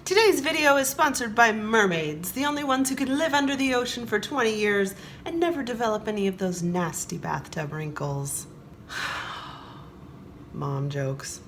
Today's video is sponsored by mermaids, the only ones who can live under the ocean for 20 years and never develop any of those nasty bathtub wrinkles. Mom jokes.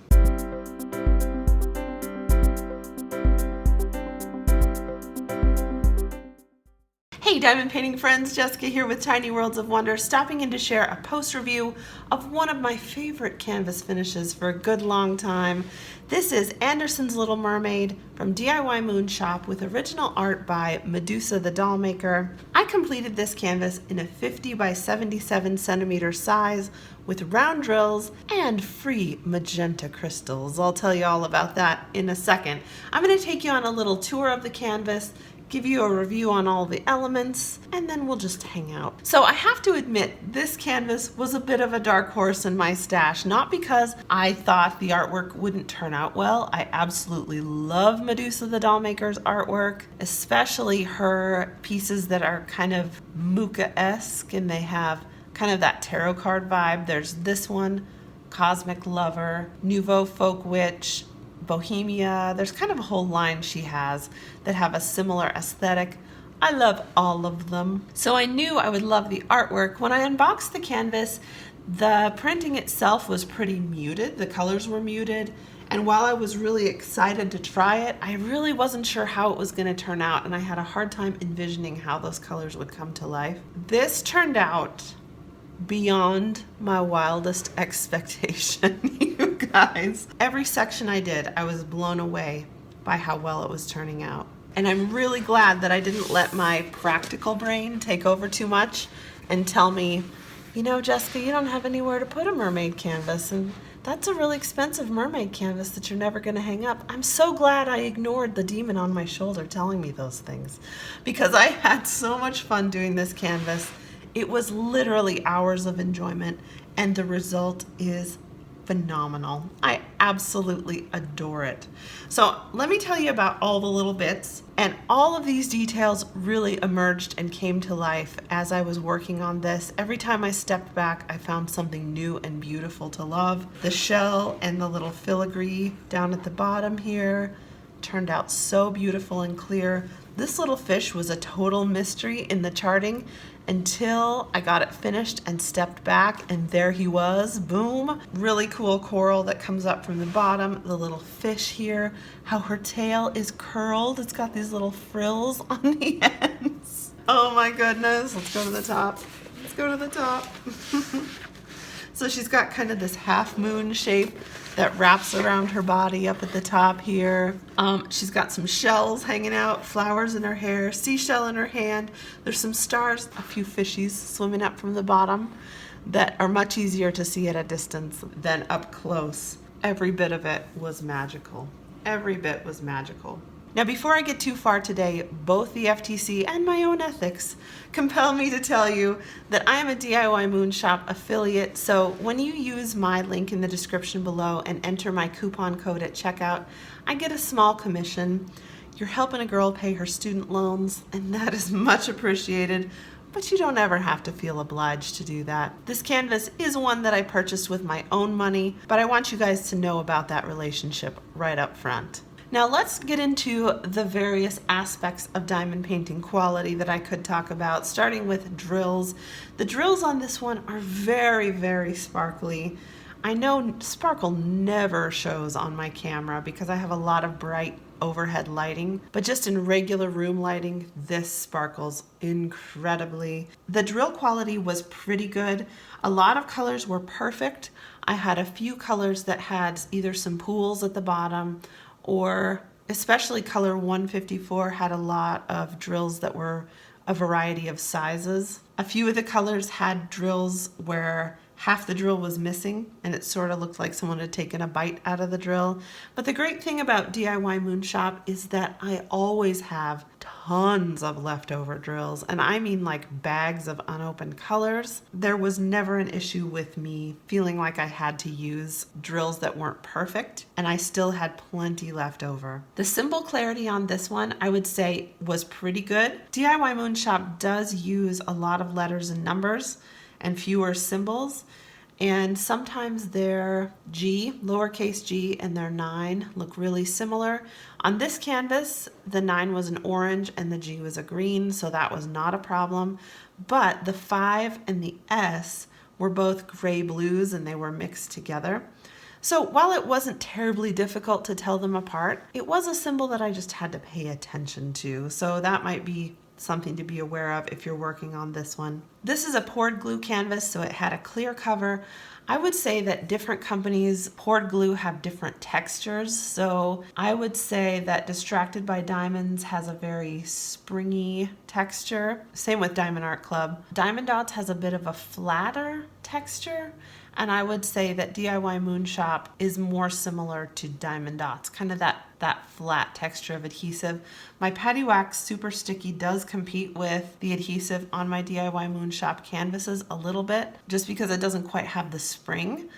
Hey diamond painting friends, Jessica here with Tiny Worlds of Wonder, stopping in to share a post review of one of my favorite canvas finishes for a good long time. This is Andersen's Little Mermaid from DIY Moon Shop with original art by Medusa the Dollmaker. I completed this canvas in a 50 by 77 centimeter size with round drills and free magenta crystals. I'll tell you all about that in a second. I'm going to take you on a little tour of the canvas, give you a review on all the elements, and then we'll just hang out. So I have to admit, this canvas was a bit of a dark horse in my stash, not because I thought the artwork wouldn't turn out well. I absolutely love Medusa the Dollmaker's artwork, especially her pieces that are kind of Mucha-esque and they have kind of that tarot card vibe. There's this one, Cosmic Lover, Nouveau Folk Witch, Bohemia. There's kind of a whole line she has that have a similar aesthetic. I love all of them. So I knew I would love the artwork. When I unboxed the canvas, the printing itself was pretty muted. The colors were muted. And while I was really excited to try it, I really wasn't sure how it was going to turn out. And I had a hard time envisioning how those colors would come to life. This turned out beyond my wildest expectation, you guys. Every section I did, I was blown away by how well it was turning out. And I'm really glad that I didn't let my practical brain take over too much and tell me, you know, Jessica, you don't have anywhere to put a mermaid canvas, and that's a really expensive mermaid canvas that you're never going to hang up. I'm so glad I ignored the demon on my shoulder telling me those things, because I had so much fun doing this canvas. It was literally hours of enjoyment, and the result is phenomenal. I absolutely adore it. So let me tell you about all the little bits, and all of these details really emerged and came to life as I was working on this. Every time I stepped back, I found something new and beautiful to love. The shell and the little filigree down at the bottom here turned out so beautiful and clear. This little fish was a total mystery in the charting until I got it finished and stepped back, and there he was, boom. Really cool coral that comes up from the bottom, the little fish here, how her tail is curled. It's got these little frills on the ends. Oh my goodness, let's go to the top. Let's go to the top. So she's got kind of this half moon shape that wraps around her body up at the top here. She's got some shells hanging out, flowers in her hair, seashell in her hand. There's some stars, a few fishies swimming up from the bottom that are much easier to see at a distance than up close. Every bit of it was magical. Every bit was magical. Now, before I get too far today, both the FTC and my own ethics compel me to tell you that I am a DIY Moon Shop affiliate. So when you use my link in the description below and enter my coupon code at checkout, I get a small commission. You're helping a girl pay her student loans, and that is much appreciated, but you don't ever have to feel obliged to do that. This canvas is one that I purchased with my own money, but I want you guys to know about that relationship right up front. Now let's get into the various aspects of diamond painting quality that I could talk about, starting with drills. The drills on this one are very, very sparkly. I know sparkle never shows on my camera because I have a lot of bright overhead lighting, but just in regular room lighting, this sparkles incredibly. The drill quality was pretty good. A lot of colors were perfect. I had a few colors that had either some pools at the bottom, or especially color 154 had a lot of drills that were a variety of sizes. A few of the colors had drills where half the drill was missing and it sort of looked like someone had taken a bite out of the drill. But the great thing about DIY Moon Shop is that I always have tons of leftover drills, and I mean like bags of unopened colors. There was never an issue with me feeling like I had to use drills that weren't perfect, and I still had plenty left over. The symbol clarity on this one, I would say, was pretty good. DIY Moon Shop does use a lot of letters and numbers and fewer symbols, And sometimes their G, lowercase g, and their 9 look really similar. On this canvas, the 9 was an orange and the G was a green, so that was not a problem. But the 5 and the S were both gray blues and they were mixed together. So while it wasn't terribly difficult to tell them apart, it was a symbol that I just had to pay attention to. So that might be something to be aware of if you're working on this one. This is a poured glue canvas, so it had a clear cover. I would say that different companies, poured glue, have different textures. So I would say that Distracted by Diamonds has a very springy texture. Same with Diamond Art Club. Diamond Dots has a bit of a flatter texture. And I would say that DIY Moon Shop is more similar to Diamond Dots, kind of that flat texture of adhesive. My Patty Wax Super Sticky does compete with the adhesive on my DIY Moon Shop canvases a little bit, just because it doesn't quite have the spring.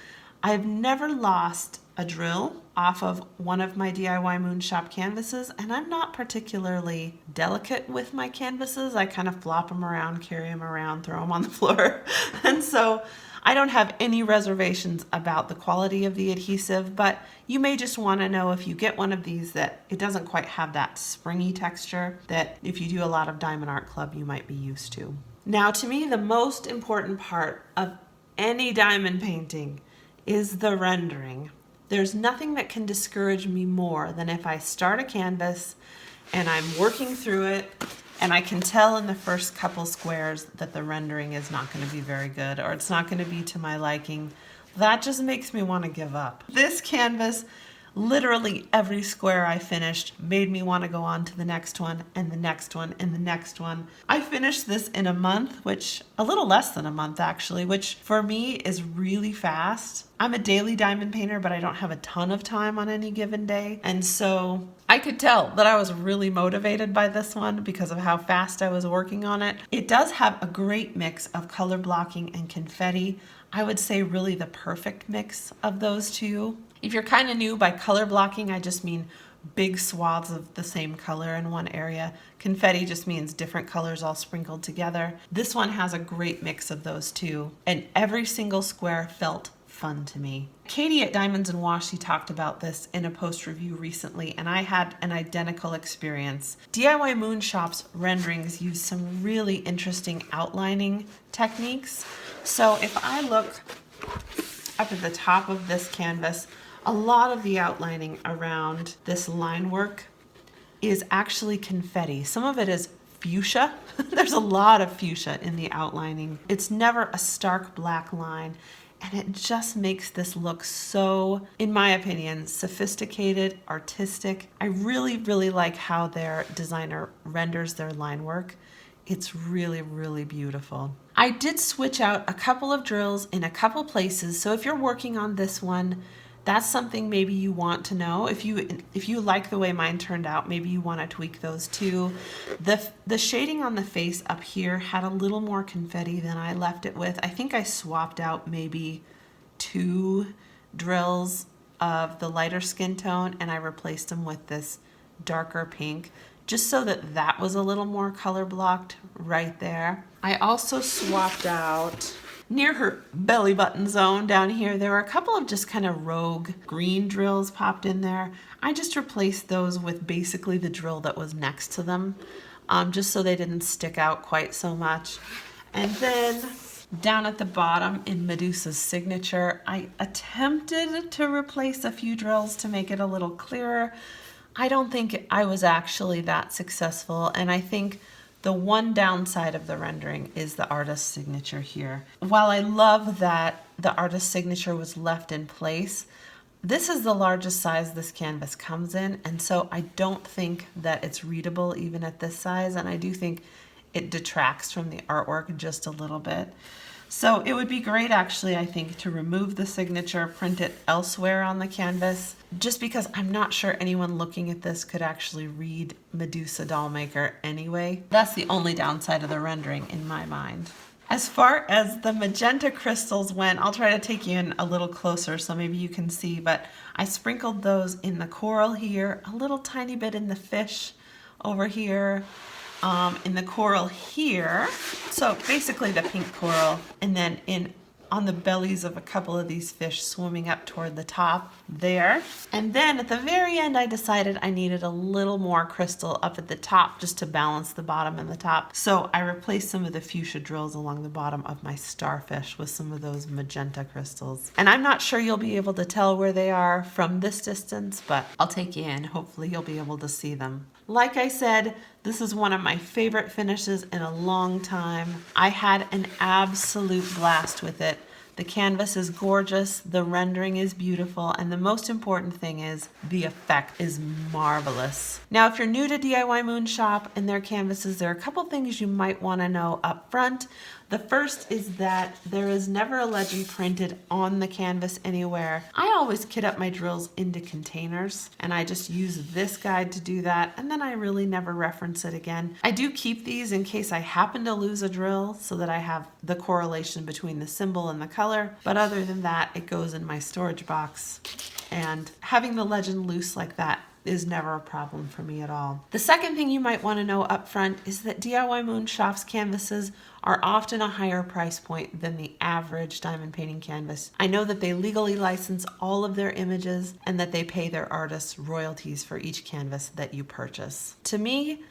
I've never lost a drill off of one of my DIY Moon Shop canvases, and I'm not particularly delicate with my canvases. I kind of flop them around, carry them around, throw them on the floor. And so I don't have any reservations about the quality of the adhesive, but you may just want to know if you get one of these that it doesn't quite have that springy texture that if you do a lot of Diamond Art Club, you might be used to. Now, to me, the most important part of any diamond painting is the rendering. There's nothing that can discourage me more than if I start a canvas and I'm working through it and I can tell in the first couple squares that the rendering is not going to be very good, or it's not going to be to my liking. That just makes me want to give up. This canvas, literally every square I finished made me want to go on to the next one and the next one and the next one. I finished this in a month, which a little less than a month actually, which for me is really fast. I'm a daily diamond painter, but I don't have a ton of time on any given day. And so I could tell that I was really motivated by this one because of how fast I was working on it. It does have a great mix of color blocking and confetti. I would say really the perfect mix of those two. If you're kind of new, by color blocking, I just mean big swaths of the same color in one area. Confetti just means different colors all sprinkled together. This one has a great mix of those two, and every single square felt fun to me. Katie at Diamonds and Washi talked about this in a post review recently, and I had an identical experience. DIY Moon Shop's renderings use some really interesting outlining techniques. So if I look up at the top of this canvas, a lot of the outlining around this line work is actually confetti. Some of it is fuchsia. There's a lot of fuchsia in the outlining. It's never a stark black line, and it just makes this look so, in my opinion, sophisticated, artistic. I really, really like how their designer renders their line work. It's really, really beautiful. I did switch out a couple of drills in a couple places, so if you're working on this one, that's something maybe you want to know. If you like the way mine turned out, maybe you want to tweak those too. The shading on the face up here had a little more confetti than I left it with. I think I swapped out maybe 2 drills of the lighter skin tone and I replaced them with this darker pink, just so that that was a little more color blocked right there. I also swapped out near her belly button zone down here. There were a couple of just kind of rogue green drills popped in there. I just replaced those with basically the drill that was next to them, just so they didn't stick out quite so much. And then down at the bottom in Medusa's signature, I attempted to replace a few drills to make it a little clearer. I don't think I was actually that successful, and I think the one downside of the rendering is the artist's signature here. While I love that the artist's signature was left in place, this is the largest size this canvas comes in, and so I don't think that it's readable even at this size, and I do think it detracts from the artwork just a little bit. So it would be great actually, I think, to remove the signature, print it elsewhere on the canvas, just because I'm not sure anyone looking at this could actually read Medusa Dollmaker anyway. That's the only downside of the rendering in my mind. As far as the magenta crystals went, I'll try to take you in a little closer so maybe you can see, but I sprinkled those in the coral here, a little tiny bit in the fish over here, in the coral here, so basically the pink coral, and then in on the bellies of a couple of these fish swimming up toward the top there. And then at the very end, I decided I needed a little more crystal up at the top just to balance the bottom and the top. So I replaced some of the fuchsia drills along the bottom of my starfish with some of those magenta crystals. And I'm not sure you'll be able to tell where they are from this distance, but I'll take you in. Hopefully you'll be able to see them. Like I said, this is one of my favorite finishes in a long time. I had an absolute blast with it. The canvas is gorgeous, the rendering is beautiful, and the most important thing is the effect is marvelous. Now, if you're new to DIY Moon Shop and their canvases, there are a couple things you might want to know up front. The first is that there is never a legend printed on the canvas anywhere. I always kit up my drills into containers, and I just use this guide to do that, and then I really never reference it again. I do keep these in case I happen to lose a drill so that I have the correlation between the symbol and the color, but other than that, it goes in my storage box, and having the legend loose like that is never a problem for me at all. The second thing you might want to know up front is that DIY Moon Shop's canvases are often a higher price point than the average diamond painting canvas. I know that they legally license all of their images and that they pay their artists royalties for each canvas that you purchase. To me,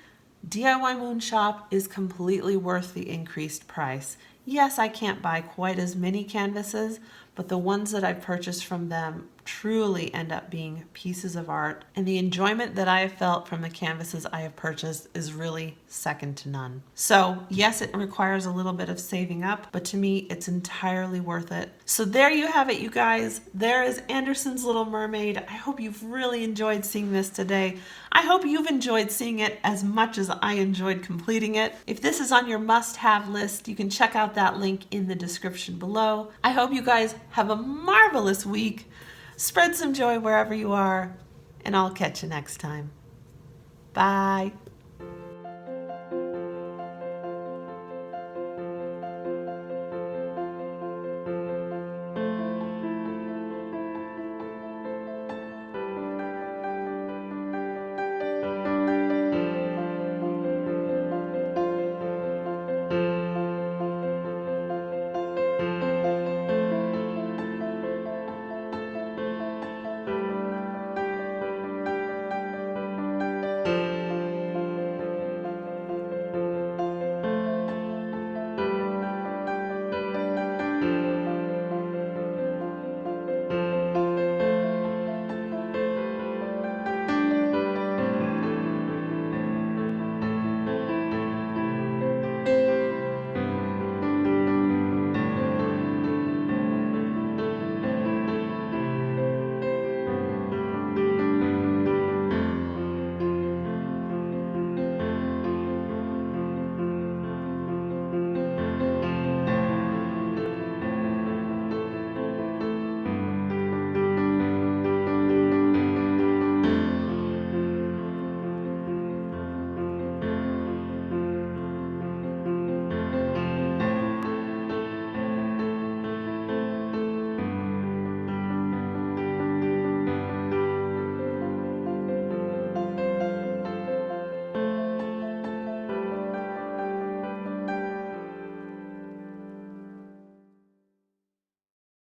DIY Moon Shop is completely worth the increased price. Yes, I can't buy quite as many canvases, but the ones that I've purchased from them truly end up being pieces of art, and the enjoyment that I have felt from the canvases I have purchased is really second to none. So yes, it requires a little bit of saving up, but to me it's entirely worth it. So there you have it, you guys. There is Andersen's Little Mermaid. I hope you've really enjoyed seeing this today. I hope you've enjoyed seeing it as much as I enjoyed completing it. If this is on your must-have list, you can check out that link in the description below. I hope you guys have a marvelous week. Spread some joy wherever you are, and I'll catch you next time. Bye.